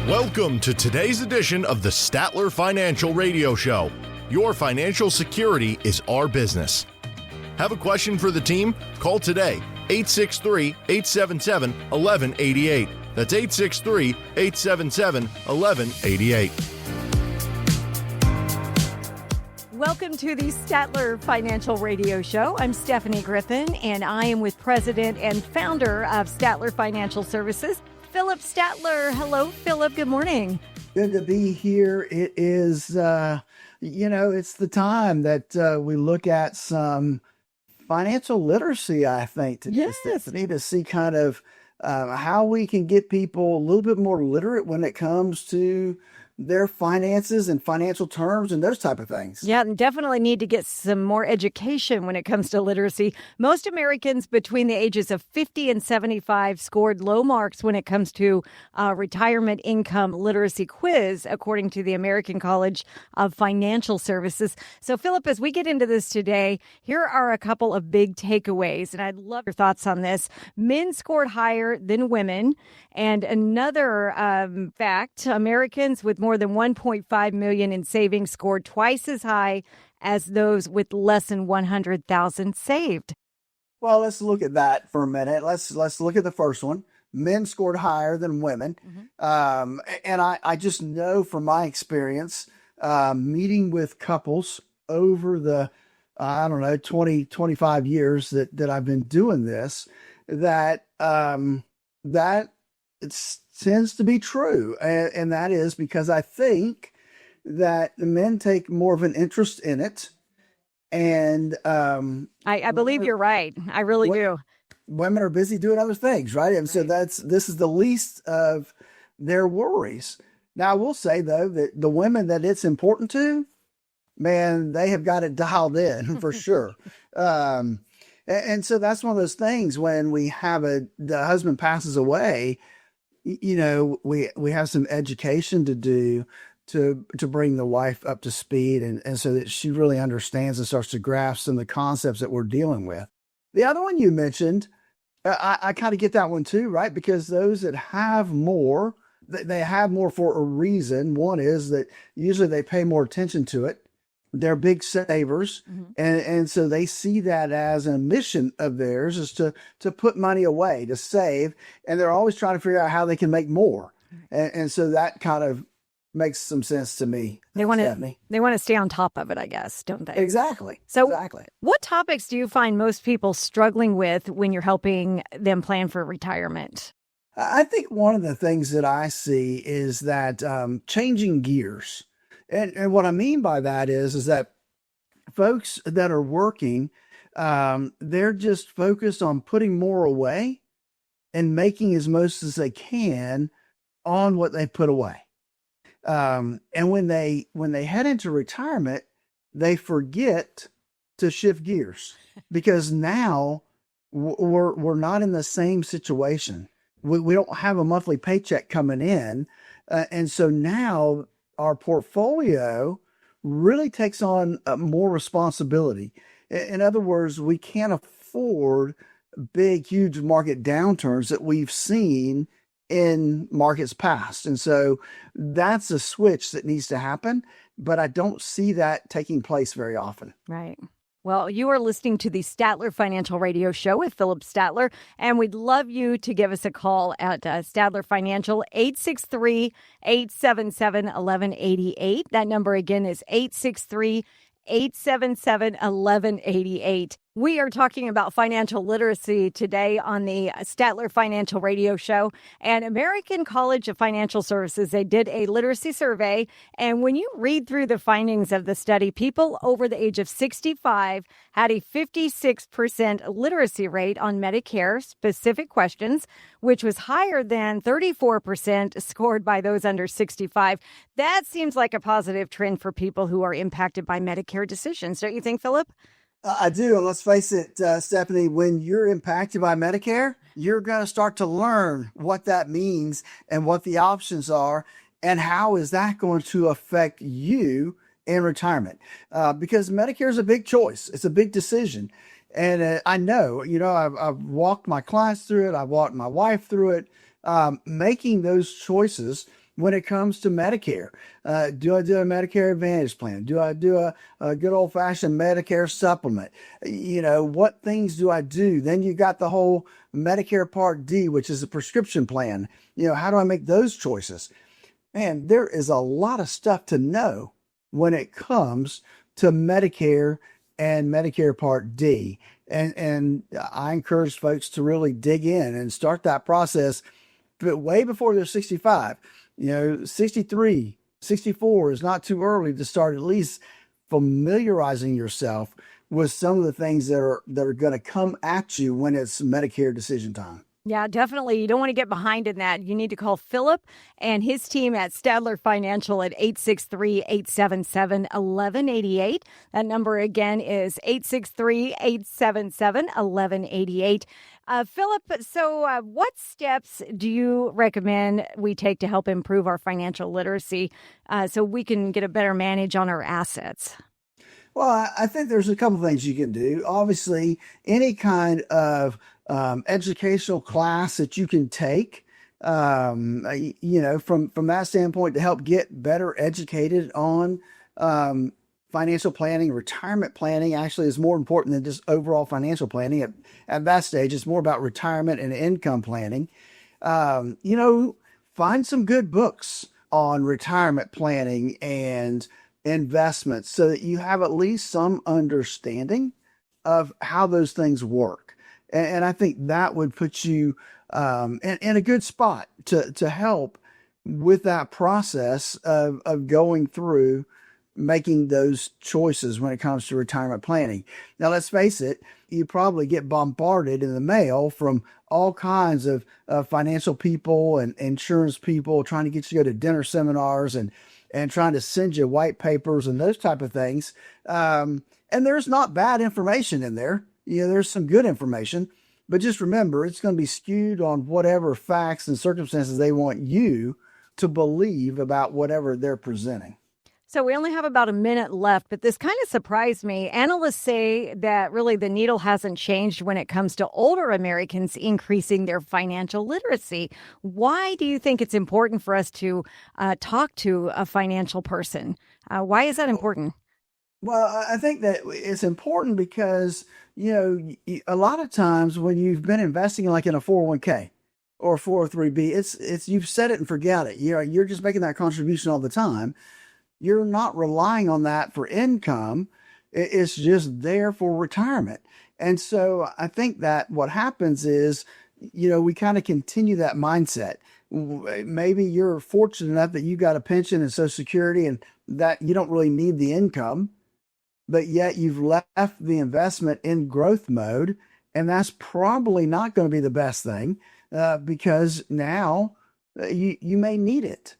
Welcome to today's edition of the Statler Financial Radio Show. Your financial security is our business. Have a question for the team? Call today, 863-877-1188. That's 863-877-1188. Welcome to the Statler Financial Radio Show. I'm Stephanie Griffin, and I am with President and founder of Statler Financial Services, Philip Statler. Hello, Philip. Good morning. Good to be here. It is, it's the time that we look at some financial literacy, I think, today, Stephanie, to see kind of how we can get people a little bit more literate when it comes to their finances and financial terms and those type of things. Yeah, and definitely need to get some more education when it comes to literacy. Most Americans between the ages of 50 and 75 scored low marks when it comes to retirement income literacy quiz, according to the American College of Financial Services. So, Philip, as we get into this today, here are a couple of big takeaways, and I'd love your thoughts on this. Men scored higher than women. And another fact, Americans with more than 1.5 million in savings scored twice as high as those with less than 100,000 saved. Well, let's look at that for a minute. Let's look at the first one. Men scored higher than women. Mm-hmm. And I just know from my experience, meeting with couples over the, 20, 25 years that I've been doing this, that it tends to be true. And that is because I think that the men take more of an interest in it. And I believe you're right. I really do. Women are busy doing other things, right? And so this is the least of their worries. Now, I will say, though, that the women that it's important to, man, they have got it dialed in for sure. And so that's one of those things when we have the husband passes away, we have some education to do to bring the wife up to speed and so that she really understands and starts to grasp some of the concepts that we're dealing with. The other one you mentioned, I kind of get that one too, right? Because those that have more, they have more for a reason. One is that usually they pay more attention to it. They're big savers. Mm-hmm. And so they see that as a mission of theirs is to put money away, to save. And they're always trying to figure out how they can make more. And so that kind of makes some sense to me. They want to stay on top of it, I guess, don't they? Exactly. So exactly. What topics do you find most people struggling with when you're helping them plan for retirement? I think one of the things that I see is that changing gears. And what I mean by that is that folks that are working, they're just focused on putting more away and making as most as they can on what they put away. And when they head into retirement, they forget to shift gears because now we're not in the same situation. We don't have a monthly paycheck coming in. And so now our portfolio really takes on more responsibility. In other words, we can't afford big, huge market downturns that we've seen in markets past. And so that's a switch that needs to happen, but I don't see that taking place very often. Right. Well, you are listening to the Statler Financial Radio Show with Philip Statler, and we'd love you to give us a call at Statler Financial, 863-877-1188. That number again is 863-877-1188. We are talking about financial literacy today on the Statler Financial Radio Show. And American College of Financial Services, they did a literacy survey. And when you read through the findings of the study, people over the age of 65 had a 56% literacy rate on Medicare specific questions, which was higher than 34% scored by those under 65. That seems like a positive trend for people who are impacted by Medicare decisions. Don't you think, Philip? I do. And let's face it, Stephanie, when you're impacted by Medicare, you're going to start to learn what that means and what the options are and how is that going to affect you in retirement. Because Medicare is a big choice. It's a big decision. And I know, I've walked my clients through it. I've walked my wife through it. Making those choices when it comes to Medicare. Do I do a Medicare Advantage plan? Do I do a good old fashioned Medicare supplement? What things do I do? Then you got the whole Medicare Part D, which is a prescription plan. How do I make those choices? Man, there is a lot of stuff to know when it comes to Medicare and Medicare Part D. And I encourage folks to really dig in and start that process way before they're 65. 63, 64 is not too early to start at least familiarizing yourself with some of the things that are going to come at you when it's Medicare decision time. Yeah, definitely. You don't want to get behind in that. You need to call Philip and his team at Statler Financial at 863-877-1188. That number again is 863-877-1188. Philip, so what steps do you recommend we take to help improve our financial literacy so we can get a better manage on our assets? Well, I think there's a couple things you can do. Obviously, any kind of educational class that you can take, from that standpoint to help get better educated on financial planning, retirement planning actually is more important than just overall financial planning. At that stage, it's more about retirement and income planning. Find some good books on retirement planning and investments so that you have at least some understanding of how those things work. And I think that would put you in a good spot to help with that process of going through making those choices when it comes to retirement planning. Now, let's face it, you probably get bombarded in the mail from all kinds of financial people and insurance people trying to get you to go to dinner seminars and trying to send you white papers and those type of things. And there's not bad information in there. There's some good information, but just remember, it's going to be skewed on whatever facts and circumstances they want you to believe about whatever they're presenting. So we only have about a minute left, but this kind of surprised me. Analysts say that really the needle hasn't changed when it comes to older Americans increasing their financial literacy. Why do you think it's important for us to talk to a financial person? Why is that important? Well, I think that it's important because, a lot of times when you've been investing like in a 401k or 403b, it's you've set it and forget it. You're just making that contribution all the time. You're not relying on that for income. It's just there for retirement. And so I think that what happens is, we kind of continue that mindset. Maybe you're fortunate enough that you got a pension and Social Security and that you don't really need the income, but yet you've left the investment in growth mode. And that's probably not going to be the best thing because now you may need it.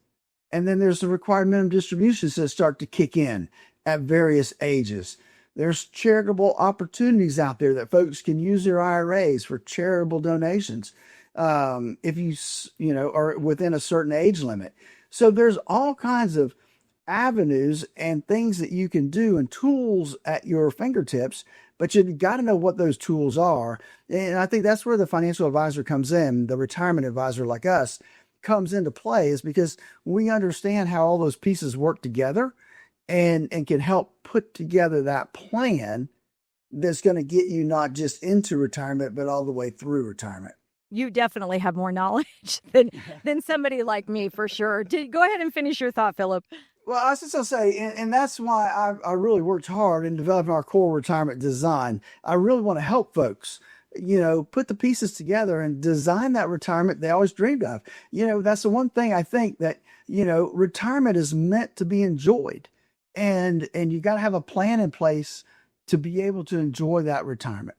And then there's the required minimum distributions that start to kick in at various ages. There's charitable opportunities out there that folks can use their IRAs for charitable donations if you are within a certain age limit. So there's all kinds of avenues and things that you can do and tools at your fingertips, but you've got to know what those tools are. And I think that's where the financial advisor comes in, the retirement advisor like us comes into play, is because we understand how all those pieces work together and can help put together that plan that's going to get you not just into retirement, but all the way through retirement. You definitely have more knowledge than somebody like me, for sure. Go ahead and finish your thought, Philip. Well, I was just going to say, and that's why I really worked hard in developing our core retirement design. I really want to help folks, put the pieces together and design that retirement they always dreamed of. That's the one thing I think that, retirement is meant to be enjoyed. And you got to have a plan in place to be able to enjoy that retirement.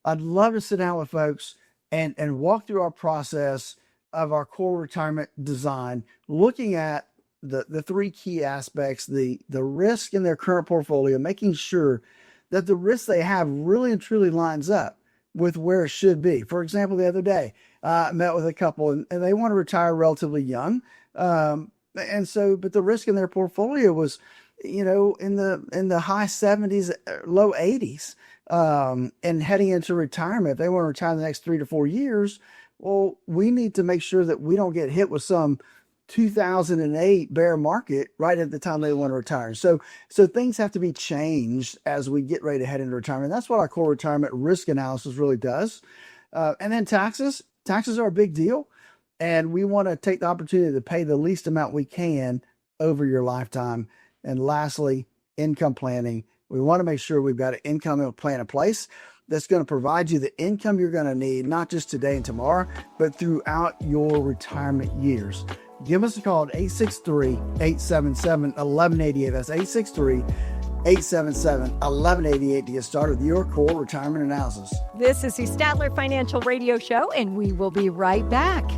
I'd love to sit down with folks and walk through our process of our core retirement design, looking at the three key aspects, the risk in their current portfolio, making sure that the risk they have really and truly lines up with where it should be. For example, the other day, I met with a couple and they want to retire relatively young. But the risk in their portfolio was, in the high 70s, low 80s. And heading into retirement, if they want to retire in the next 3 to 4 years, well, we need to make sure that we don't get hit with some 2008 bear market right at the time they want to retire. So things have to be changed as we get ready to head into retirement. That's what our core retirement risk analysis really does. And then taxes. Taxes are a big deal. And we want to take the opportunity to pay the least amount we can over your lifetime. And lastly, income planning. We want to make sure we've got an income plan in place that's going to provide you the income you're going to need, not just today and tomorrow, but throughout your retirement years. Give us a call at 863-877-1188. That's 863-877-1188 to get started with your core retirement analysis. This is the Statler Financial Radio Show, and we will be right back.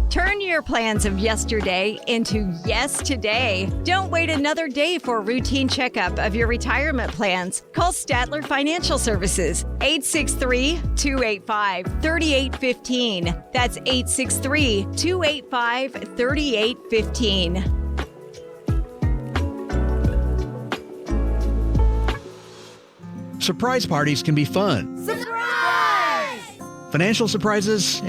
Turn your plans of yesterday into yes today. Don't wait another day for a routine checkup of your retirement plans. Call Statler Financial Services, 863-285-3815. That's 863-285-3815. Surprise parties can be fun. Surprise! Financial surprises,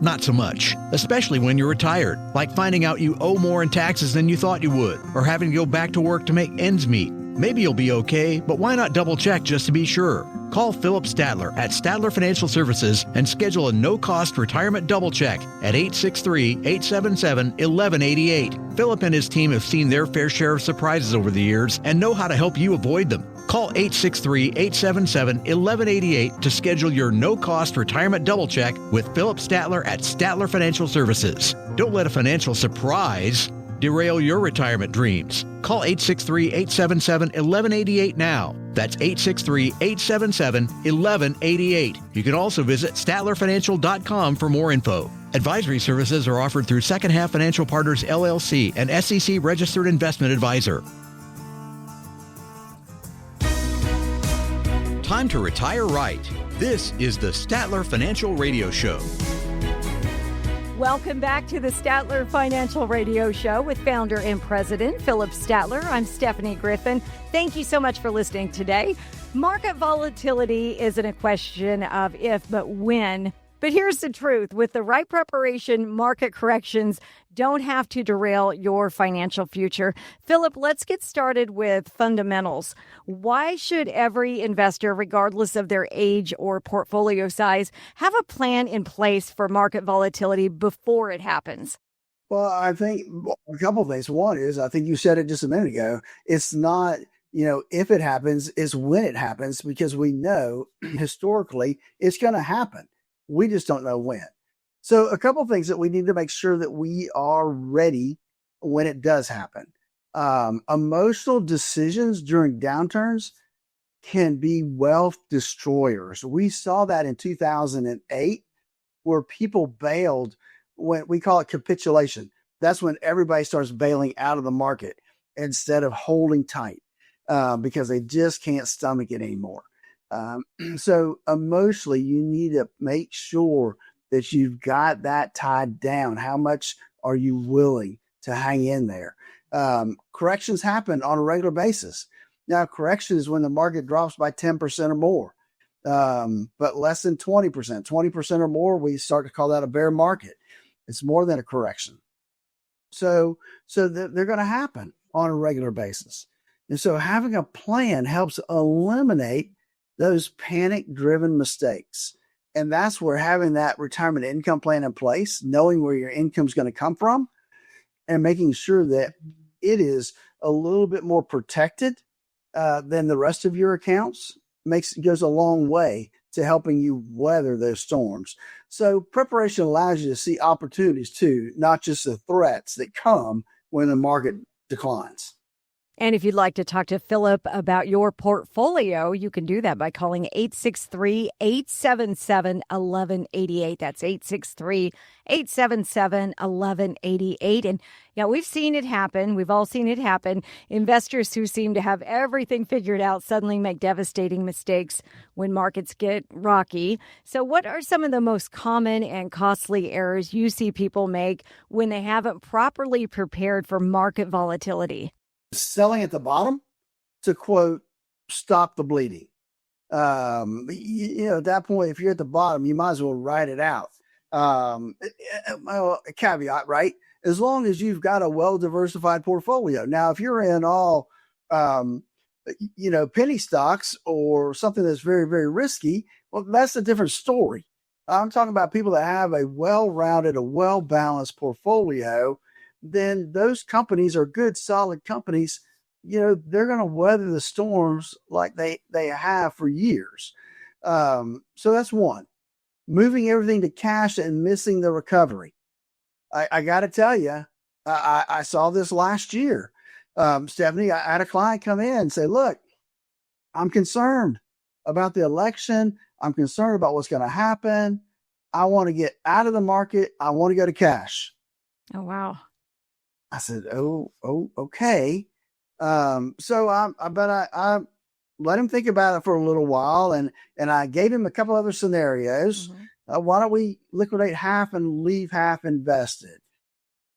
not so much, especially when you're retired, like finding out you owe more in taxes than you thought you would, or having to go back to work to make ends meet. Maybe you'll be okay, but why not double check just to be sure? Call Philip Statler at Statler Financial Services and schedule a no-cost retirement double check at 863-877-1188. Philip and his team have seen their fair share of surprises over the years and know how to help you avoid them. Call 863-877-1188 to schedule your no-cost retirement double check with Philip Statler at Statler Financial Services. Don't let a financial surprise derail your retirement dreams. Call 863-877-1188 now. That's 863-877-1188. You can also visit StatlerFinancial.com for more info. Advisory services are offered through Second Half Financial Partners, LLC, an SEC-registered investment advisor. Time to retire right. This is the Statler Financial Radio Show. Welcome back to the Statler Financial Radio Show with founder and president Philip Statler. I'm Stephanie Griffin. Thank you so much for listening today. Market volatility isn't a question of if, but when. But here's the truth. With the right preparation, market corrections don't have to derail your financial future. Philip, let's get started with fundamentals. Why should every investor, regardless of their age or portfolio size, have a plan in place for market volatility before it happens? Well, I think a couple of things. One is, I think you said it just a minute ago, it's not, if it happens, it's when it happens, because we know historically it's going to happen. We just don't know when. So a couple of things that we need to make sure that we are ready when it does happen. Emotional decisions during downturns can be wealth destroyers. We saw that in 2008, where people bailed when we call it capitulation. That's when everybody starts bailing out of the market instead of holding tight because they just can't stomach it anymore. So emotionally, you need to make sure that you've got that tied down. How much are you willing to hang in there? Corrections happen on a regular basis. Now, correction is when the market drops by 10% or more, but less than 20%. 20% or more, we start to call that a bear market. It's more than a correction. So they're going to happen on a regular basis. And so having a plan helps eliminate those panic-driven mistakes. And that's where having that retirement income plan in place, knowing where your income is going to come from, and making sure that it is a little bit more protected than the rest of your accounts goes a long way to helping you weather those storms. So preparation allows you to see opportunities too, not just the threats that come when the market declines. And if you'd like to talk to Philip about your portfolio, you can do that by calling 863-877-1188. That's 863-877-1188. And yeah, we've seen it happen. We've all seen it happen. Investors who seem to have everything figured out suddenly make devastating mistakes when markets get rocky. So what are some of the most common and costly errors you see people make when they haven't properly prepared for market volatility? Selling at the bottom to, quote, stop the bleeding. At that point, if you're at the bottom, you might as well ride it out. Well, a caveat, right? As long as you've got a well-diversified portfolio. Now, if you're in all, penny stocks or something that's very, very risky, well, that's a different story. I'm talking about people that have a well-rounded, a well-balanced portfolio. Then those companies are good, solid companies. They're going to weather the storms like they have for years. So that's one. Moving everything to cash and missing the recovery. I got to tell you, I saw this last year. Stephanie, I had a client come in and say, look, I'm concerned about the election. I'm concerned about what's going to happen. I want to get out of the market. I want to go to cash. Oh, wow. I said, okay. So I let him think about it for a little while, and I gave him a couple other scenarios. Mm-hmm. Why don't we liquidate half and leave half invested?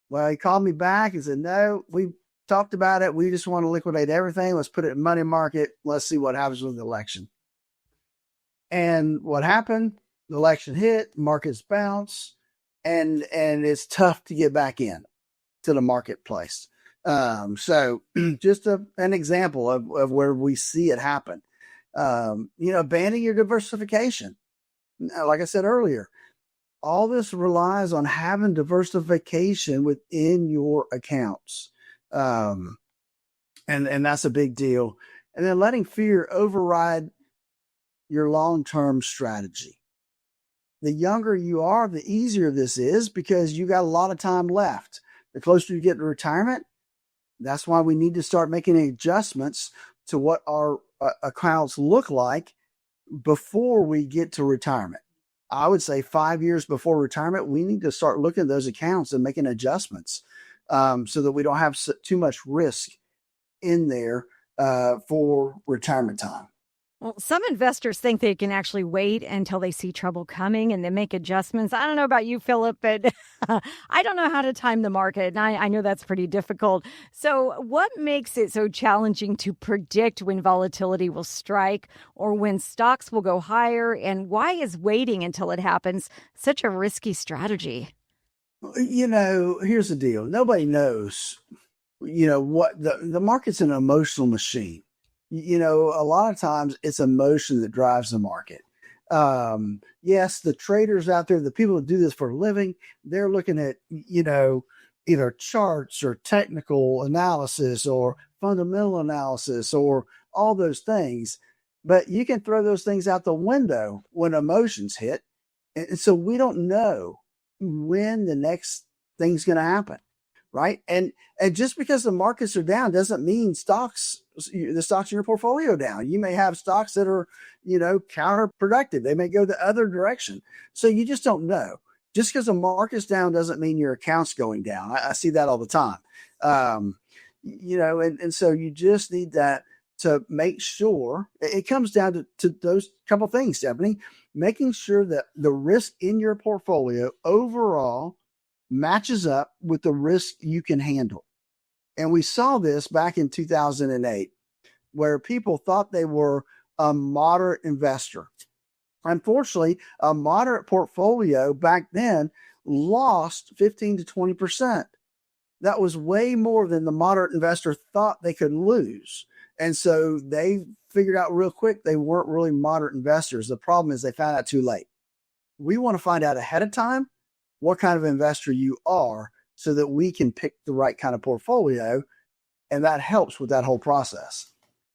Well, he called me back and said, no, we talked about it. We just want to liquidate everything. Let's put it in money market. Let's see what happens with the election. And what happened? The election hit, markets bounce, and it's tough to get back in to the marketplace. So just an example of where we see it happen. Banning your diversification. Like I said earlier, all this relies on having diversification within your accounts. And that's a big deal. And then letting fear override your long-term strategy. The younger you are, the easier this is because you got a lot of time left. The closer you get to retirement, that's why we need to start making adjustments to what our accounts look like before we get to retirement. I would say 5 years before retirement, we need to start looking at those accounts and making adjustments so that we don't have too much risk in there for retirement time. Well, some investors think they can actually wait until they see trouble coming and then make adjustments. I don't know about you, Philip, but I don't know how to time the market. And I know that's pretty difficult. So what makes it so challenging to predict when volatility will strike or when stocks will go higher? And why is waiting until it happens such a risky strategy? Here's the deal. Nobody knows, what the market's an emotional machine. A lot of times it's emotion that drives the market. Yes, the traders out there, the people that do this for a living, they're looking at, either charts or technical analysis or fundamental analysis or all those things. But you can throw those things out the window when emotions hit. And so we don't know when the next thing's going to happen. Right. And just because the markets are down doesn't mean the stocks in your portfolio down. You may have stocks that are, counterproductive. They may go the other direction. So you just don't know. Just because the market's down doesn't mean your account's going down. I see that all the time. And so you just need that to make sure it comes down to those couple things, Stephanie, making sure that the risk in your portfolio overall matches up with the risk you can handle. And we saw this back in 2008, where people thought they were a moderate investor. Unfortunately, a moderate portfolio back then lost 15 to 20%. That was way more than the moderate investor thought they could lose. And so they figured out real quick they weren't really moderate investors. The problem is they found out too late. We want to find out ahead of time what kind of investor you are so that we can pick the right kind of portfolio. And that helps with that whole process.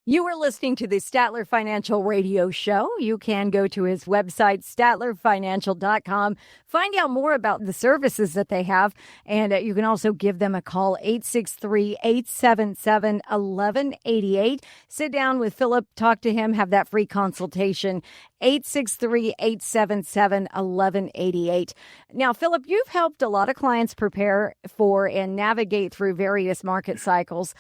You are listening to the Statler Financial Radio Show. You can go to his website, statlerfinancial.com, find out more about the services that they have. And you can also give them a call, 863-877-1188. Sit down with Philip, talk to him, have that free consultation, 863-877-1188. Now, Philip, you've helped a lot of clients prepare for and navigate through various market cycles.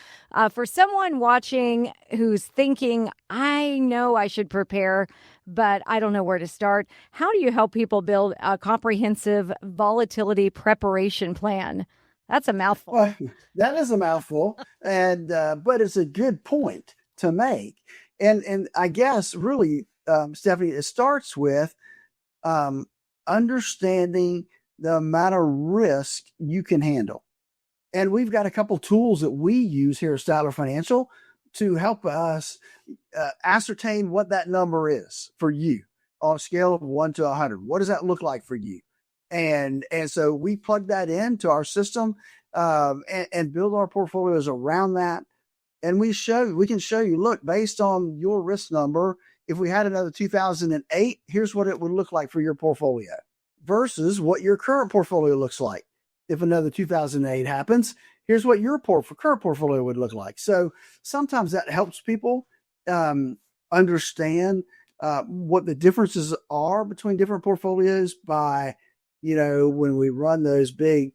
For someone watching who's thinking, I know I should prepare, but I don't know where to start, how do you help people build a comprehensive volatility preparation plan? That's a mouthful. Well, that is a mouthful, and but it's a good point to make. And I guess really, Stephanie, it starts with understanding the amount of risk you can handle. And we've got a couple tools that we use here at Statler Financial to help us ascertain what that number is for you on a scale of 1 to 100. What does that look like for you? And so we plug that into our system and build our portfolios around that. And we can show you, look, based on your risk number, if we had another 2008, here's what it would look like for your portfolio versus what your current portfolio looks like. If another 2008 happens, here's what your current portfolio would look like. So sometimes that helps people understand what the differences are between different portfolios by, when we run those big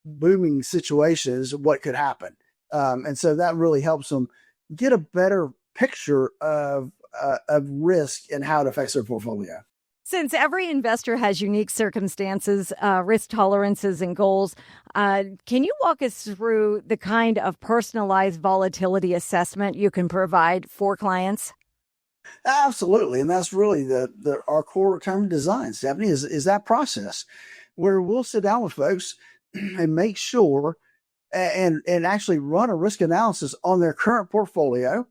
booming situations, what could happen. And so that really helps them get a better picture of risk and how it affects their portfolio. Since every investor has unique circumstances, risk tolerances, and goals, can you walk us through the kind of personalized volatility assessment you can provide for clients? Absolutely. And that's really our core retirement design, Stephanie, is that process where we'll sit down with folks and make sure and actually run a risk analysis on their current portfolio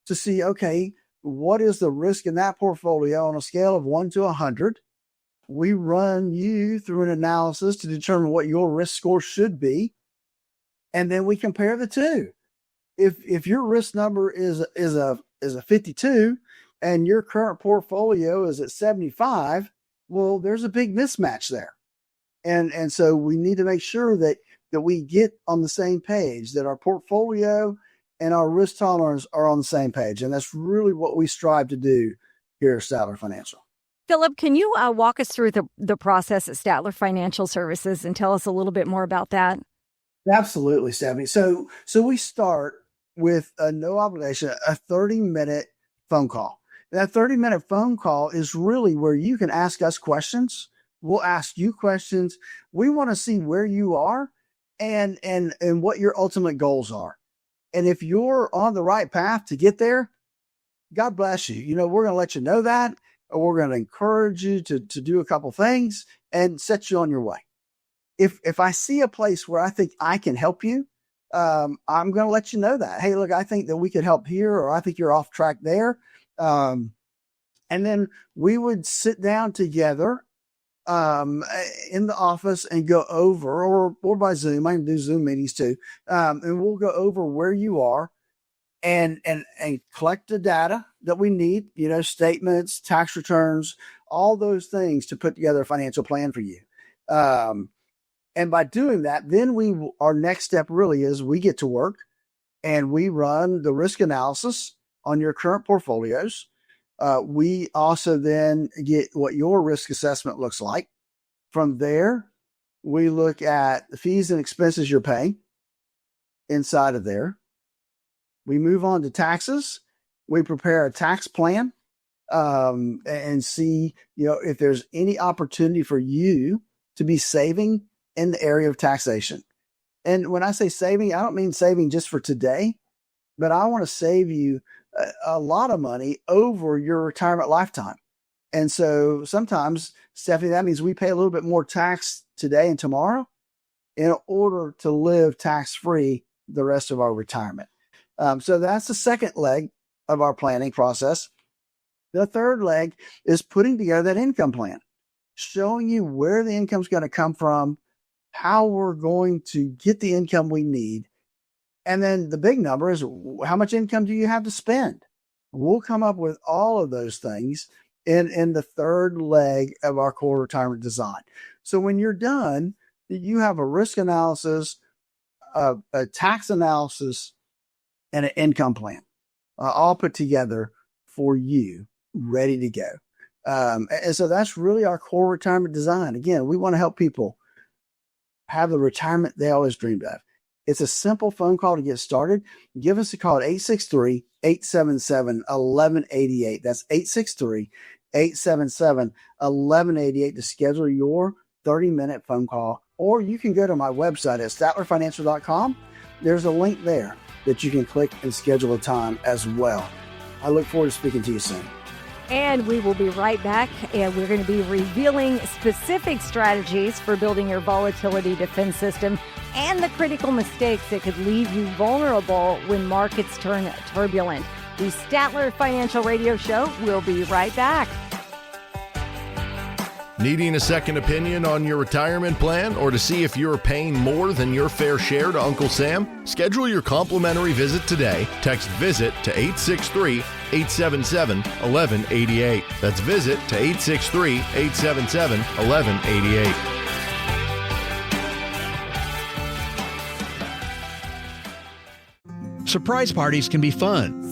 to see, okay, what is the risk in that portfolio on a scale of 1 to 100? We run you through an analysis to determine what your risk score should be. And then we compare the two. If your risk number is a 52 and your current portfolio is at 75, well, there's a big mismatch there. And so we need to make sure that we get on the same page, that our portfolio and our risk tolerance are on the same page. And that's really what we strive to do here at Statler Financial. Philip, can you walk us through the process at Statler Financial Services and tell us a little bit more about that? Absolutely, Stephanie. So we start with a no obligation, a 30-minute phone call. That 30-minute phone call is really where you can ask us questions. We'll ask you questions. We want to see where you are and what your ultimate goals are. And if you're on the right path to get there, God bless you. We're going to let you know that, or we're going to encourage you to do a couple things and set you on your way. If I see a place where I think I can help you, I'm going to let you know that. Hey, look, I think that we could help here, or I think you're off track there. And then we would sit down together in the office and go over, or by Zoom. I can do Zoom meetings too. And we'll go over where you are and collect the data that we need, statements, tax returns, all those things to put together a financial plan for you. And by doing that, then our next step really is we get to work and we run the risk analysis on your current portfolios. We also then get what your risk assessment looks like. From there, we look at the fees and expenses you're paying inside of there. We move on to taxes. We prepare a tax plan and see, if there's any opportunity for you to be saving in the area of taxation. And when I say saving, I don't mean saving just for today, but I want to save you a lot of money over your retirement lifetime. And so sometimes, Stephanie, that means we pay a little bit more tax today and tomorrow in order to live tax-free the rest of our retirement. So that's the second leg of our planning process. The third leg is putting together that income plan, showing you where the income's going to come from, how we're going to get the income we need. And then the big number is, how much income do you have to spend? We'll come up with all of those things in the third leg of our core retirement design. So when you're done, you have a risk analysis, a tax analysis, and an income plan all put together for you, ready to go. And so that's really our core retirement design. Again, we want to help people have the retirement they always dreamed of. It's a simple phone call to get started. Give us a call at 863-877-1188. That's 863-877-1188 to schedule your 30-minute phone call. Or you can go to my website at statlerfinancial.com. There's a link there that you can click and schedule a time as well. I look forward to speaking to you soon. And we will be right back, and we're going to be revealing specific strategies for building your volatility defense system and the critical mistakes that could leave you vulnerable when markets turn turbulent. The Statler Financial Radio Show will be right back. Needing a second opinion on your retirement plan or to see if you're paying more than your fair share to Uncle Sam? Schedule your complimentary visit today. Text VISIT to 863-877-1188. That's VISIT to 863-877-1188. Surprise parties can be fun.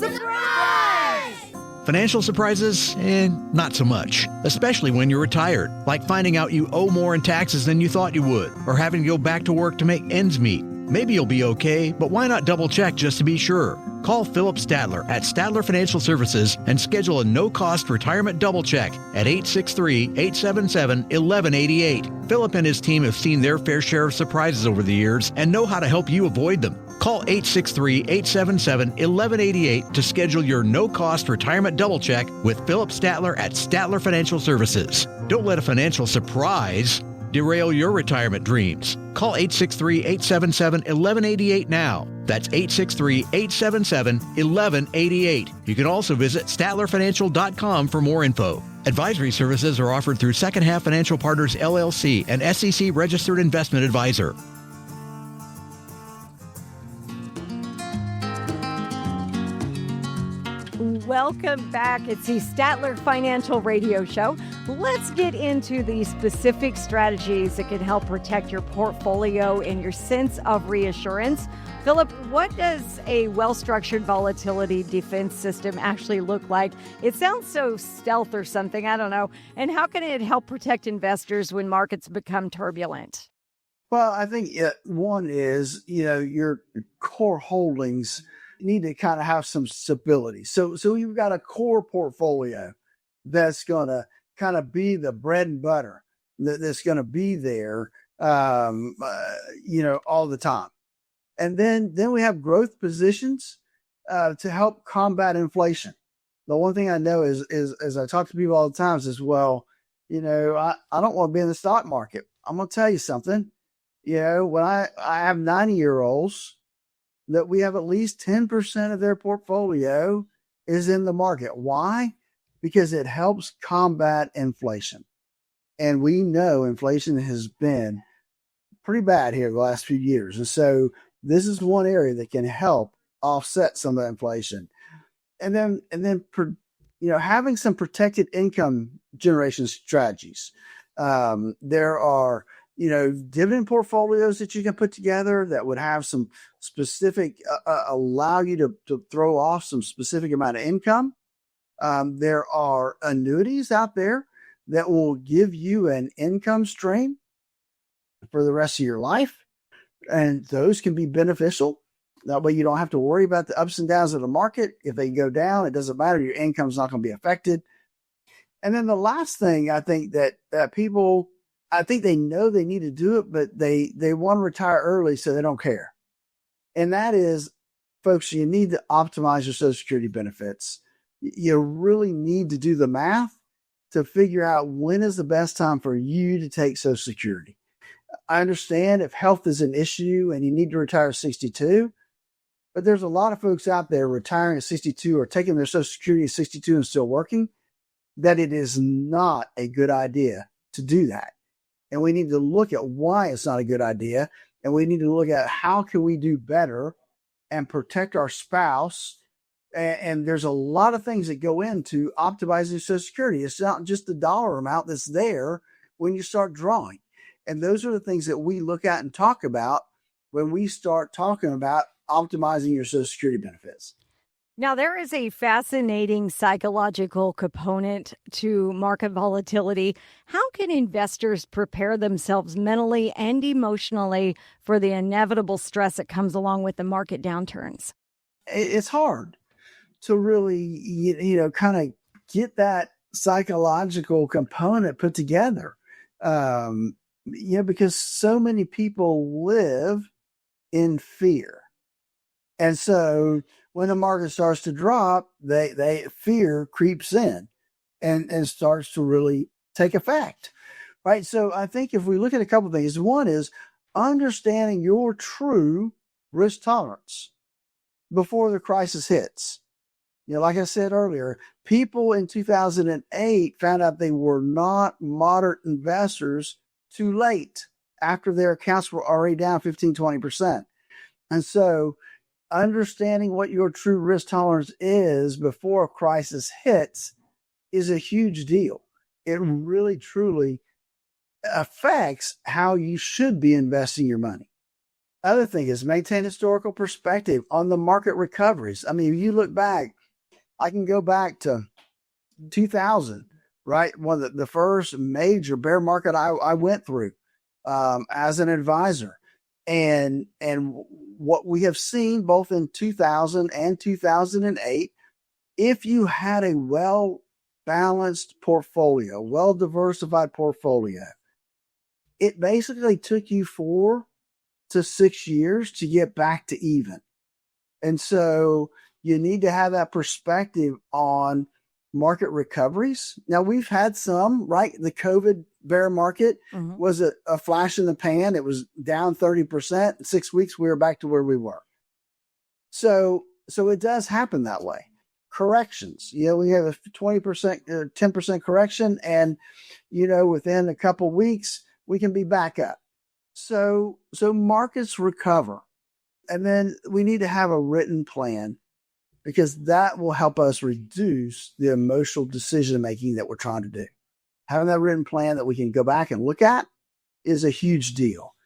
Financial surprises, not so much, especially when you're retired, like finding out you owe more in taxes than you thought you would, or having to go back to work to make ends meet. Maybe you'll be okay, but why not double check just to be sure? Call Philip Statler at Statler Financial Services and schedule a no-cost retirement double check at 863-877-1188. Philip and his team have seen their fair share of surprises over the years and know how to help you avoid them. Call 863-877-1188 to schedule your no-cost retirement double check with Philip Statler at Statler Financial Services. Don't let a financial surprise derail your retirement dreams. Call 863-877-1188 now. That's 863-877-1188. You can also visit StatlerFinancial.com for more info. Advisory services are offered through Second Half Financial Partners, LLC, an SEC-registered investment advisor. Welcome back. It's the Statler Financial Radio Show. Let's get into the specific strategies that can help protect your portfolio and your sense of reassurance. Philip, what does a well-structured volatility defense system actually look like? It sounds so stealth or something, I don't know. And how can it help protect investors when markets become turbulent? Well, I think one is, your core holdings need to kind of have some stability. So you've got a core portfolio that's going to kind of be the bread and butter that's going to be there, all the time. And then we have growth positions to help combat inflation. The one thing I know is as I talk to people all the time is, well, I don't want to be in the stock market. I'm going to tell you something. When I have 90-year-olds, that we have at least 10% of their portfolio is in the market. Why? Because it helps combat inflation. And we know inflation has been pretty bad here the last few years. And so this is one area that can help offset some of the inflation. And then having some protected income generation strategies. There are dividend portfolios that you can put together that would have some specific, allow you to throw off some specific amount of income. There are annuities out there that will give you an income stream for the rest of your life. And those can be beneficial. That way you don't have to worry about the ups and downs of the market. If they go down, it doesn't matter. Your income's not going to be affected. And then the last thing I think that people, I think they know they need to do it, but they want to retire early, so they don't care. And that is, folks, you need to optimize your Social Security benefits. You really need to do the math to figure out when is the best time for you to take Social Security. I understand if health is an issue and you need to retire at 62, but there's a lot of folks out there retiring at 62 or taking their Social Security at 62 and still working, that it is not a good idea to do that. And we need to look at why it's not a good idea. And we need to look at how can we do better and protect our spouse. And there's a lot of things that go into optimizing Social Security. It's not just the dollar amount that's there when you start drawing. And those are the things that we look at and talk about when we start talking about optimizing your Social Security benefits. Now, there is a fascinating psychological component to market volatility. How can investors prepare themselves mentally and emotionally for the inevitable stress that comes along with the market downturns? It's hard to really, kind of get that psychological component put together. Because so many people live in fear. And so when the market starts to drop, fear creeps in. and starts to really take effect, right? So I think if we look at a couple of things, one is understanding your true risk tolerance before the crisis hits. Like I said earlier, people in 2008 found out they were not moderate investors too late after their accounts were already down 15, 20%. And so understanding what your true risk tolerance is before a crisis hits is a huge deal. It really, truly affects how you should be investing your money. Other thing is maintain historical perspective on the market recoveries. I mean, if you look back, I can go back to 2000, right? One of the first major bear market I went through as an advisor. And what we have seen both in 2000 and 2008, if you had a well-balanced portfolio, well-diversified portfolio, it basically took you 4 to 6 years to get back to even. And so you need to have that perspective on market recoveries. Now, we've had some, right? The COVID bear market was a flash in the pan. It was down 30%. In 6 weeks, we were back to where we were. So it does happen that way. Corrections, we have a 20%, 10% correction, and, within a couple weeks, we can be back up. So markets recover. And then we need to have a written plan, because that will help us reduce the emotional decision making that we're trying to do. Having that written plan that we can go back and look at is a huge deal.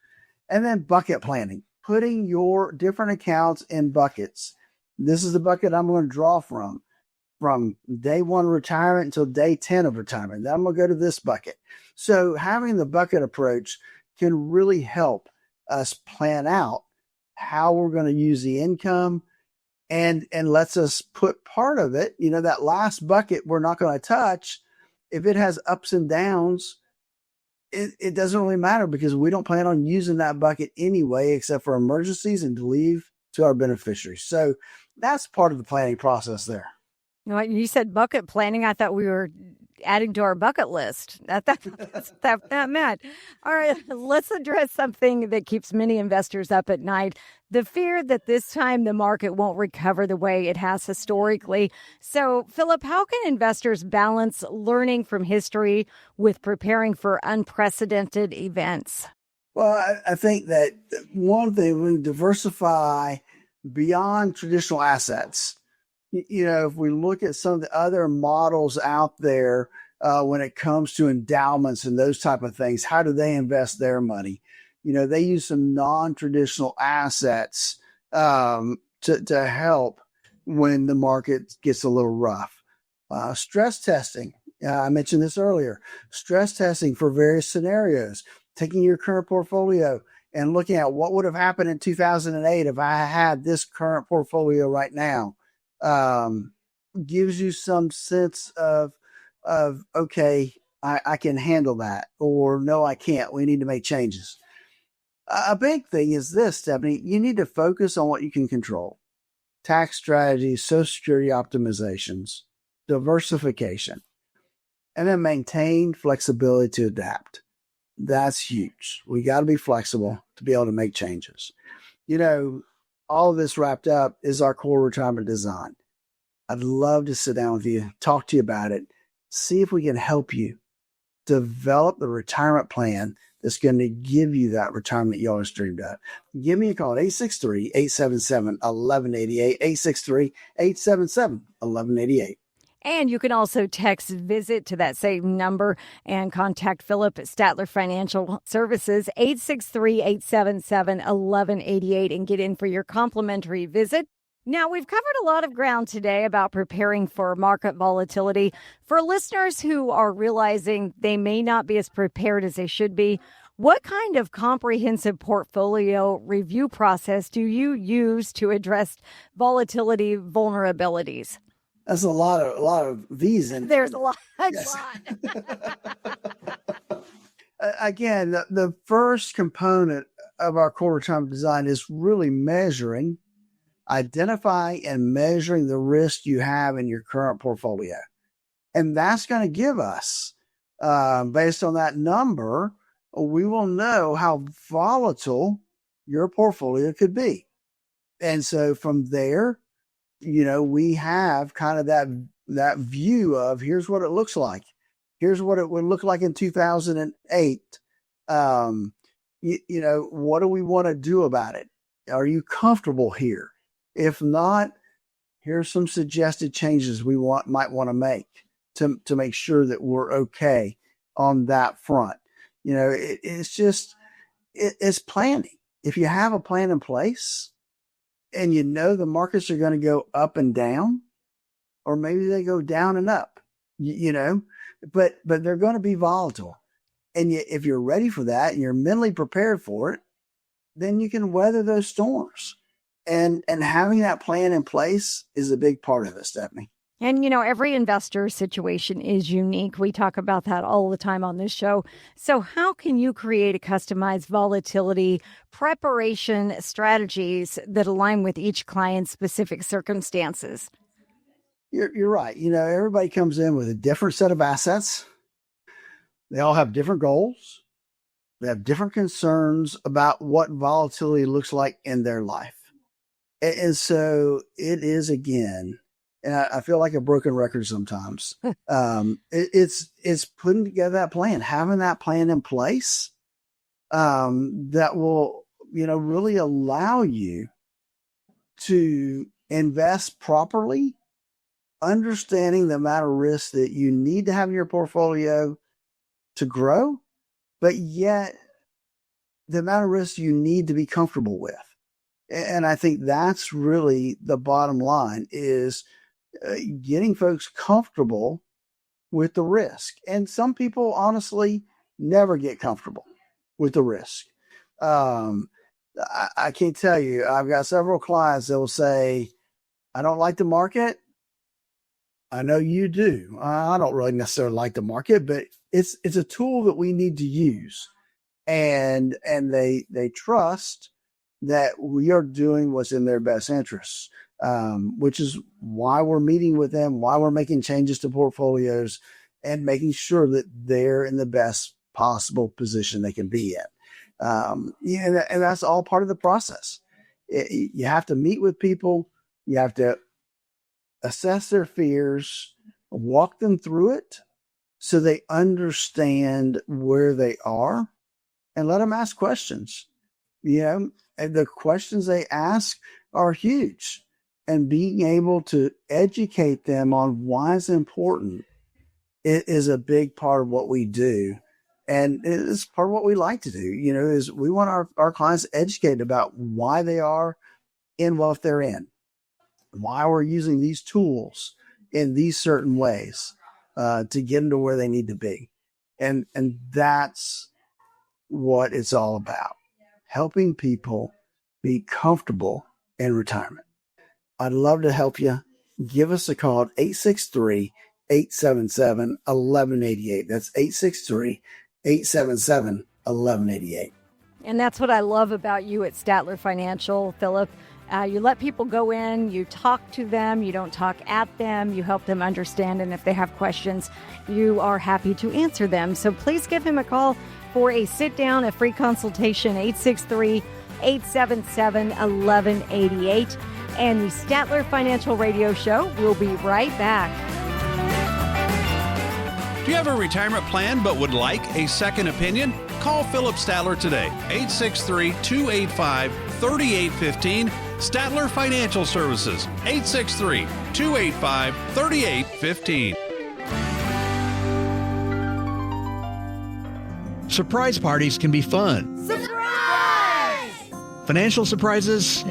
And then bucket planning, putting your different accounts in buckets. This is the bucket I'm going to draw from day 1 retirement until day 10 of retirement. Then I'm going to go to this bucket. So having the bucket approach can really help us plan out how we're going to use the income, and lets us put part of it, that last bucket we're not going to touch. If it has ups and downs, it doesn't really matter, because we don't plan on using that bucket anyway, except for emergencies and to leave to our beneficiaries. So that's part of the planning process there. You said bucket planning. I thought we were adding to our bucket list. That's that meant. All right, let's address something that keeps many investors up at night: the fear that this time the market won't recover the way it has historically. So, Philip, how can investors balance learning from history with preparing for unprecedented events? Well, I think that one thing, we diversify beyond traditional assets. If we look at some of the other models out there when it comes to endowments and those type of things, how do they invest their money? They use some non-traditional assets to help when the market gets a little rough. Stress testing. I mentioned this earlier. Stress testing for various scenarios, taking your current portfolio and looking at what would have happened in 2008 if I had this current portfolio right now. Gives you some sense of okay, I can handle that, or no, I can't. We need to make changes. A big thing is this, Stephanie, you need to focus on what you can control. Tax strategies, Social Security optimizations, diversification, and then maintain flexibility to adapt. That's huge. We got to be flexible to be able to make changes. All of this wrapped up is our core retirement design. I'd love to sit down with you, talk to you about it, see if we can help you develop the retirement plan that's going to give you that retirement you always dreamed of. Give me a call at 863-877-1188, 863-877-1188. And you can also text VISIT to that same number and contact Philip at Statler Financial Services, 863-877-1188, and get in for your complimentary visit. Now, we've covered a lot of ground today about preparing for market volatility. For listeners who are realizing they may not be as prepared as they should be, what kind of comprehensive portfolio review process do you use to address volatility vulnerabilities? That's a lot of these. There's a lot. Yes. Again, the first component of our core retirement design is really identify and measuring the risk you have in your current portfolio. And that's going to give us, based on that number, we will know how volatile your portfolio could be. And so from there, we have kind of that view of here's what it looks like. Here's what it would look like in 2008. What do we want to do about it? Are you comfortable here? If not, here's some suggested changes we might want to make to make sure that we're okay on that front. It's planning. If you have a plan in place and the markets are going to go up and down, or maybe they go down and up, but they're going to be volatile. And if you're ready for that and you're mentally prepared for it, then you can weather those storms. And having that plan in place is a big part of it, Stephanie. And, every investor situation is unique. We talk about that all the time on this show. So how can you create a customized volatility preparation strategies that align with each client's specific circumstances? You're right. Everybody comes in with a different set of assets. They all have different goals. They have different concerns about what volatility looks like in their life. And so it is, again, and I feel like a broken record sometimes. It's putting together that plan, having that plan in place that will, really allow you to invest properly, understanding the amount of risk that you need to have in your portfolio to grow, but yet the amount of risk you need to be comfortable with. And I think that's really the bottom line, is getting folks comfortable with the risk. And some people honestly never get comfortable with the risk. I can't tell you, I've got several clients that will say, I don't like the market. I know you do. I don't really necessarily like the market, but it's a tool that we need to use. And they trust that we are doing what's in their best interests, which is why we're meeting with them, why we're making changes to portfolios, and making sure that they're in the best possible position they can be in. And that's all part of the process. You have to meet with people. You have to assess their fears, walk them through it so they understand where they are, and let them ask questions. And the questions they ask are huge, and being able to educate them on why it's important, it is a big part of what we do. And it's part of what we like to do, is we want our clients educated about why they are in what they're in, why we're using these tools in these certain ways to get them to where they need to be. And that's what it's all about, helping people be comfortable in retirement. I'd love to help you. Give us a call at 863-877-1188. That's 863-877-1188. And that's what I love about you at Statler Financial, Philip. You let people go in, you talk to them, you don't talk at them, you help them understand, and if they have questions, you are happy to answer them. So please give him a call for a sit-down, a free consultation, 863-877-1188. And the Statler Financial Radio Show will be right back. Do you have a retirement plan but would like a second opinion? Call Philip Statler today, 863-285-3815. Statler Financial Services, 863-285-3815. Surprise parties can be fun. Financial surprises,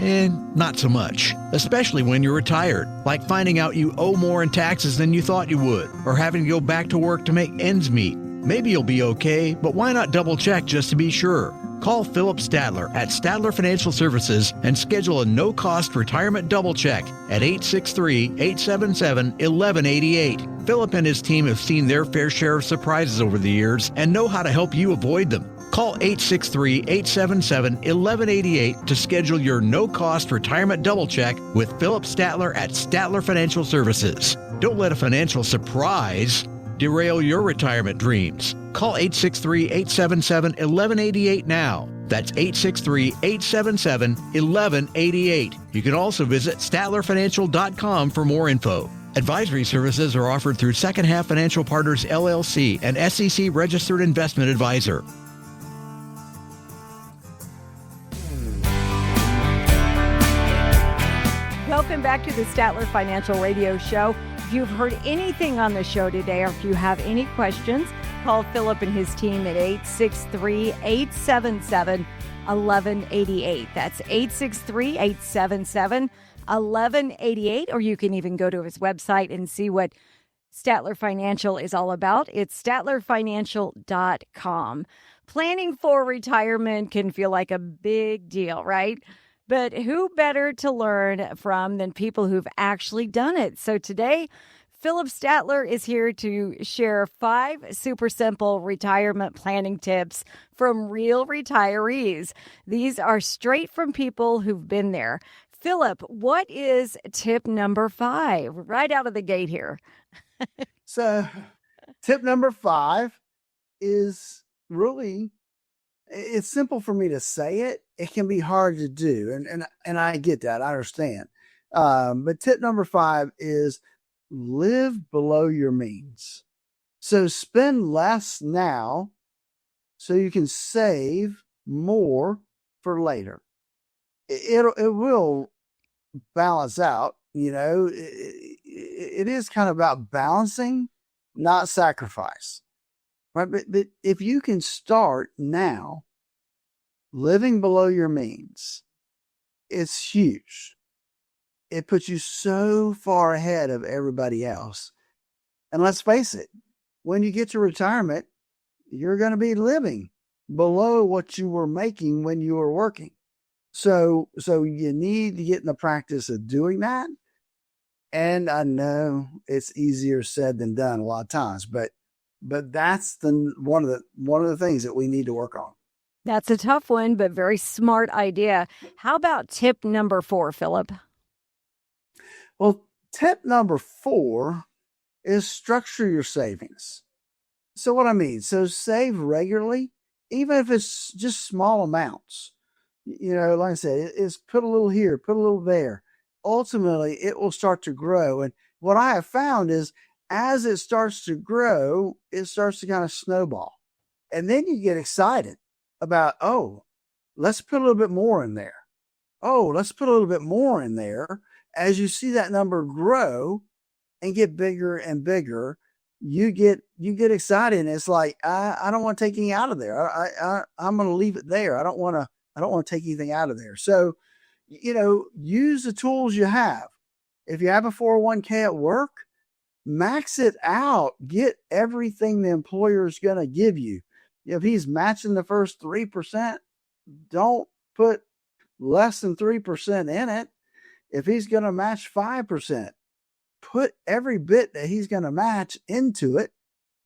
not so much, especially when you're retired, like finding out you owe more in taxes than you thought you would, or having to go back to work to make ends meet. Maybe you'll be okay, but why not double check just to be sure? Call Philip Statler at Statler Financial Services and schedule a no-cost retirement double check at 863-877-1188. Philip and his team have seen their fair share of surprises over the years and know how to help you avoid them. Call 863-877-1188 to schedule your no-cost retirement double check with Philip Statler at Statler Financial Services. Don't let a financial surprise derail your retirement dreams. Call 863-877-1188 now. That's 863-877-1188. You can also visit statlerfinancial.com for more info. Advisory services are offered through Second Half Financial Partners, LLC, an SEC registered investment advisor. Welcome back to the Statler Financial Radio Show. If you've heard anything on the show today, or if you have any questions, call Philip and his team at 863-877-1188. That's 863-877-1188. Or you can even go to his website and see what Statler Financial is all about. It's statlerfinancial.com. Planning for retirement can feel like a big deal, right? But who better to learn from than people who've actually done it? So today, Philip Statler is here to share 5 super simple retirement planning tips from real retirees. These are straight from people who've been there. Philip, what is tip number 5? Right out of the gate here. So tip number 5 is really, it's simple for me to say it. It can be hard to do. And I get that. I understand. But tip number 5 is live below your means. So spend less now so you can save more for later. It will balance out. You know, it is kind of about balancing, not sacrifice. Right. But if you can start now living below your means, it's huge. It puts you so far ahead of everybody else. And let's face it, when you get to retirement, you're going to be living below what you were making when you were working. So you need to get in the practice of doing that. And I know it's easier said than done a lot of times, but that's one of the things that we need to work on. That's a tough one, but very smart idea. How about tip number 4, Philip? Well, tip number 4 is structure your savings. So what I mean, so save regularly, even if it's just small amounts. You know, like I said, it's put a little here, put a little there. Ultimately, it will start to grow. And what I have found is as it starts to grow, it starts to kind of snowball. And then you get excited about, oh, let's put a little bit more in there. Oh, let's put a little bit more in there. As you see that number grow and get bigger and bigger, you get excited. And it's like, I don't want to take anything out of there. I'm going to leave it there. I don't want to take anything out of there. So, you know, use the tools you have. If you have a 401k at work, max it out. Get everything the employer is going to give you. If he's matching the first 3%, don't put less than 3% in it. If he's going to match 5%, put every bit that he's going to match into it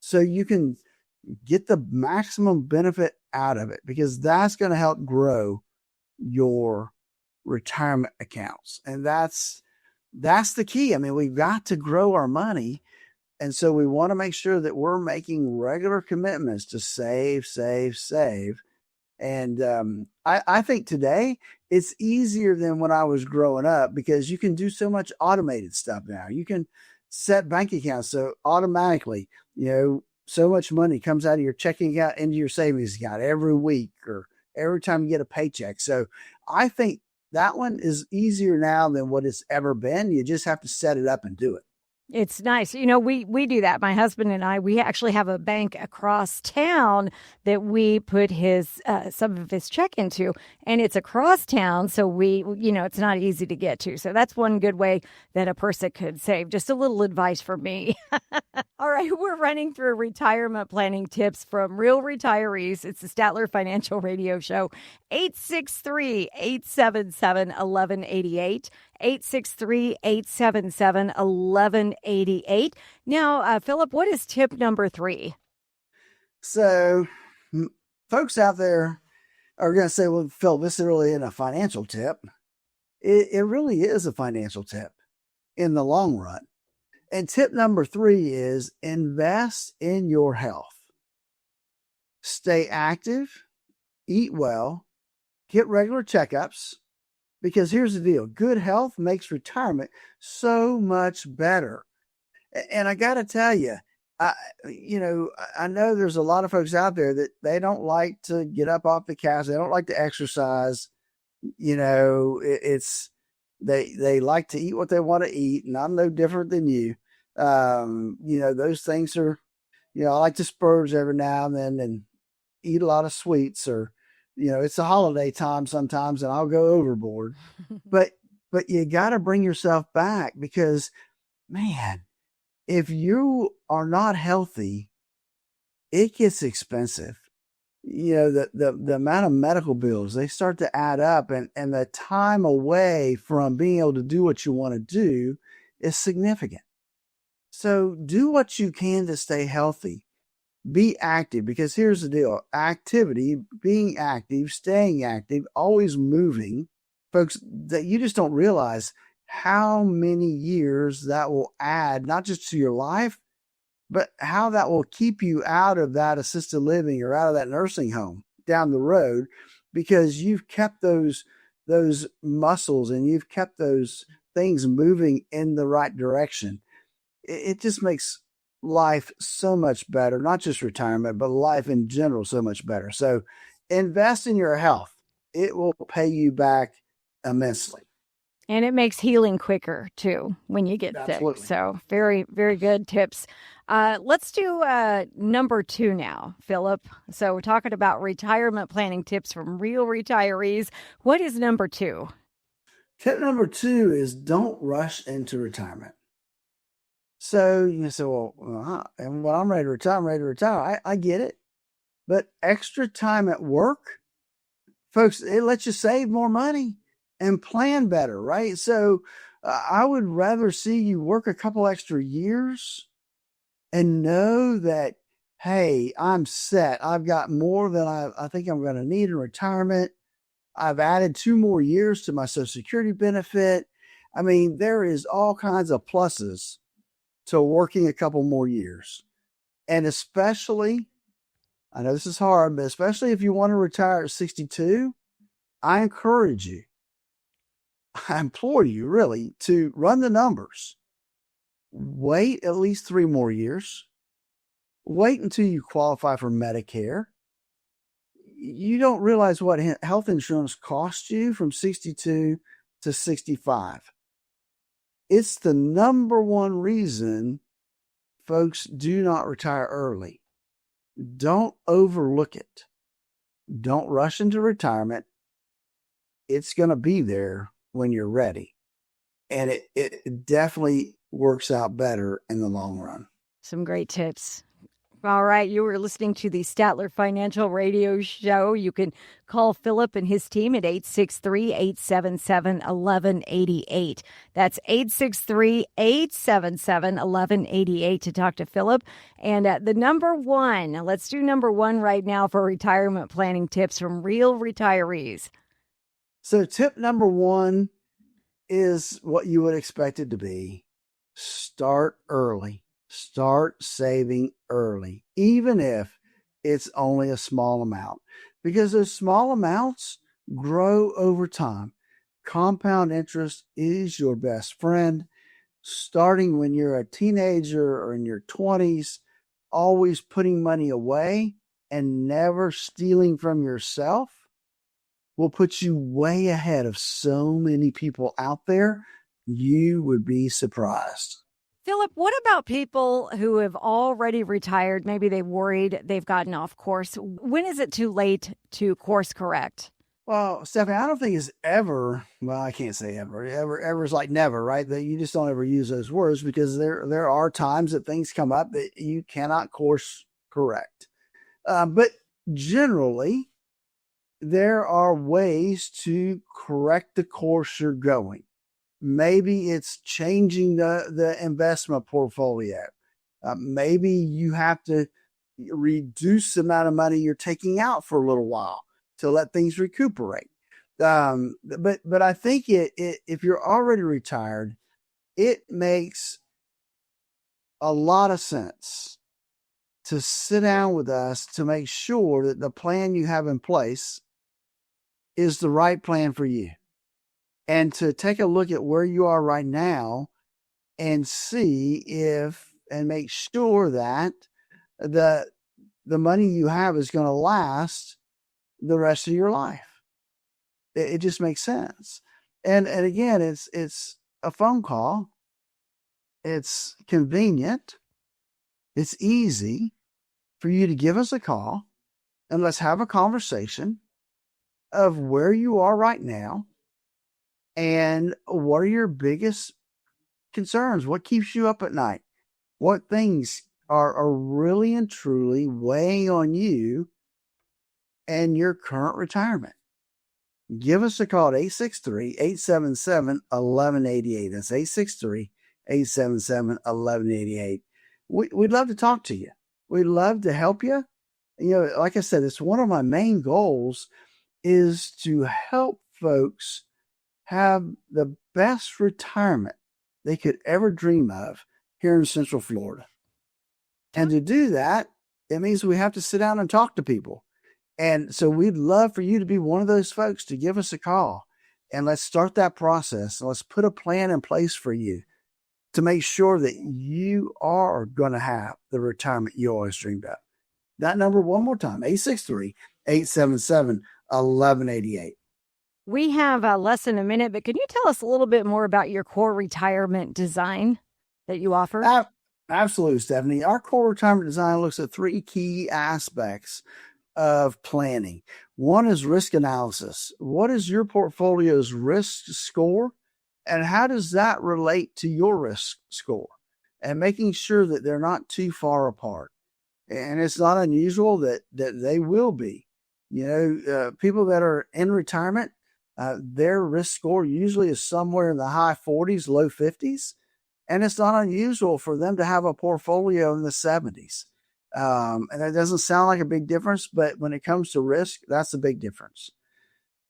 so you can get the maximum benefit out of it, because that's going to help grow your retirement accounts. And that's the key. I mean, we've got to grow our money. And so we want to make sure that we're making regular commitments to save. And I think today it's easier than when I was growing up, because you can do so much automated stuff now. You can set bank accounts so automatically, you know, so much money comes out of your checking account into your savings account every week or every time you get a paycheck. So I think that one is easier now than what it's ever been. You just have to set it up and do it. It's nice. You know, we do that. My husband and I, we actually have a bank across town that we put some of his check into, and it's across town. So it's not easy to get to. So that's one good way that a person could save. Just a little advice for me. All right. We're running through retirement planning tips from real retirees. It's the Statler Financial Radio Show. 863-877-1188. 863-877-1188. Now, Philip, what is tip number 3? So folks out there are going to say, well, Phil, this really isn't a financial tip. It really is a financial tip in the long run. And tip number 3 is invest in your health. Stay active, eat well, get regular checkups, because here's the deal. Good health makes retirement so much better. And I got to tell you, I know there's a lot of folks out there that they don't like to get up off the couch. They don't like to exercise. They like to eat what they want to eat, and I'm no different than you. Those things are, I like to splurge every now and then and eat a lot of sweets, or, it's a holiday time sometimes and I'll go overboard, but you got to bring yourself back, because man, if you are not healthy, it gets expensive. The amount of medical bills, they start to add up, and the time away from being able to do what you want to do is significant. So do what you can to stay healthy. Be active, because here's the deal. Activity, being active, staying active, always moving, folks, that you just don't realize how many years that will add, not just to your life, but how that will keep you out of that assisted living or out of that nursing home down the road, because you've kept those muscles and you've kept those things moving in the right direction. It just makes life so much better, not just retirement, but life in general so much better. So invest in your health. It will pay you back immensely. And it makes healing quicker, too, when you get Absolutely. sick. So very, very good tips. Let's do number 2 now, Philip. So we're talking about retirement planning tips from real retirees. What is number 2? Tip number 2 is don't rush into retirement. So you say, and when I'm ready to retire, I'm ready to retire. I get it. But extra time at work, folks, it lets you save more money and plan better, right? So I would rather see you work a couple extra years and know that, hey, I'm set. I've got more than I think I'm going to need in retirement. I've added 2 more years to my Social Security benefit. I mean, there is all kinds of pluses to working a couple more years. And especially, I know this is hard, but especially if you want to retire at 62, I encourage you, I implore you really to run the numbers. Wait at least 3 more years. Wait until you qualify for Medicare. You don't realize what health insurance costs you from 62 to 65. It's the number one reason folks do not retire early. Don't overlook it. Don't rush into retirement. It's going to be there when you're ready. And it definitely works out better in the long run. Some great tips. All right, you were listening to the Statler Financial Radio Show. You can call Philip and his team at 863-877-1188. That's 863-877-1188 to talk to Philip. And the number 1, let's do number 1 right now for retirement planning tips from real retirees. So tip number 1 is what you would expect it to be. Start early. Start saving early, even if it's only a small amount, because those small amounts grow over time. Compound interest is your best friend. Starting when you're a teenager or in your 20s, always putting money away and never stealing from yourself will put you way ahead of so many people out there. You would be surprised. Philip, what about people who have already retired? Maybe they've worried they've gotten off course. When is it too late to course correct? Well, Stephanie, I don't think it's ever, well, I can't say ever. Ever is like never, right? That you just don't ever use those words, because there are times that things come up that you cannot course correct. But generally, there are ways to correct the course you're going. Maybe it's changing the investment portfolio. Maybe you have to reduce the amount of money you're taking out for a little while to let things recuperate. But I think if you're already retired, it makes a lot of sense to sit down with us to make sure that the plan you have in place is the right plan for you, and to take a look at where you are right now and see if and make sure that the money you have is going to last the rest of your life. It just makes sense. And again, it's a phone call. It's convenient. It's easy for you to give us a call and let's have a conversation of where you are right now and what are your biggest concerns? What keeps you up at night? What things are really and truly weighing on you and your current retirement? Give us a call at 863-877-1188. That's 863-877-1188. We'd love to talk to you. We'd love to help you. You know, like I said, it's one of my main goals is to help folks have the best retirement they could ever dream of here in Central Florida. And to do that, it means we have to sit down and talk to people. And so we'd love for you to be one of those folks to give us a call. And let's start that process. And let's put a plan in place for you to make sure that you are going to have the retirement you always dreamed of. That number one more time, 863-877-1188. We have less than a minute, but can you tell us a little bit more about your core retirement design that you offer? Absolutely, Stephanie. Our core retirement design looks at three key aspects of planning. One is risk analysis. What is your portfolio's risk score? And how does that relate to your risk score? And making sure that they're not too far apart. And it's not unusual that they will be. You know, people that are in retirement, their risk score usually is somewhere in the high 40s, low 50s. And it's not unusual for them to have a portfolio in the 70s. And that doesn't sound like a big difference, but when it comes to risk, that's a big difference.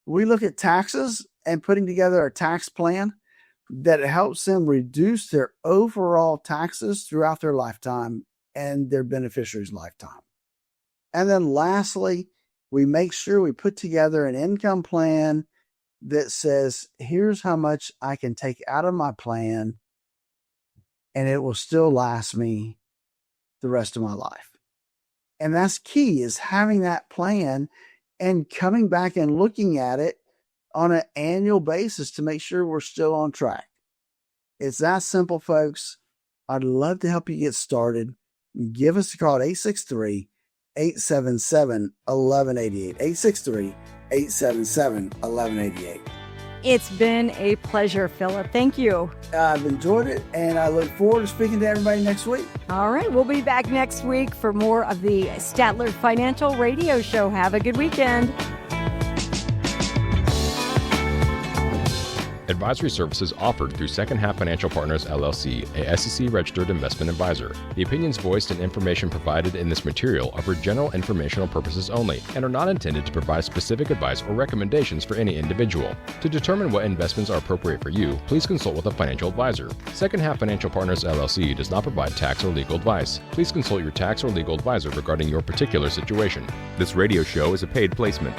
We look at taxes and putting together a tax plan that helps them reduce their overall taxes throughout their lifetime and their beneficiary's lifetime. And then lastly, we make sure we put together an income plan that says, here's how much I can take out of my plan and it will still last me the rest of my life. And that's key, is having that plan and coming back and looking at it on an annual basis to make sure we're still on track. It's that simple, folks. I'd love to help you get started. Give us a call at 863-877-1188. 863-877-1188. It's been a pleasure, Philip. Thank you. I've enjoyed it, and I look forward to speaking to everybody next week. All right. We'll be back next week for more of the Statler Financial Radio Show. Have a good weekend. Advisory services offered through Second Half Financial Partners, LLC, a SEC-registered investment advisor. The opinions voiced and information provided in this material are for general informational purposes only and are not intended to provide specific advice or recommendations for any individual. To determine what investments are appropriate for you, please consult with a financial advisor. Second Half Financial Partners, LLC does not provide tax or legal advice. Please consult your tax or legal advisor regarding your particular situation. This radio show is a paid placement.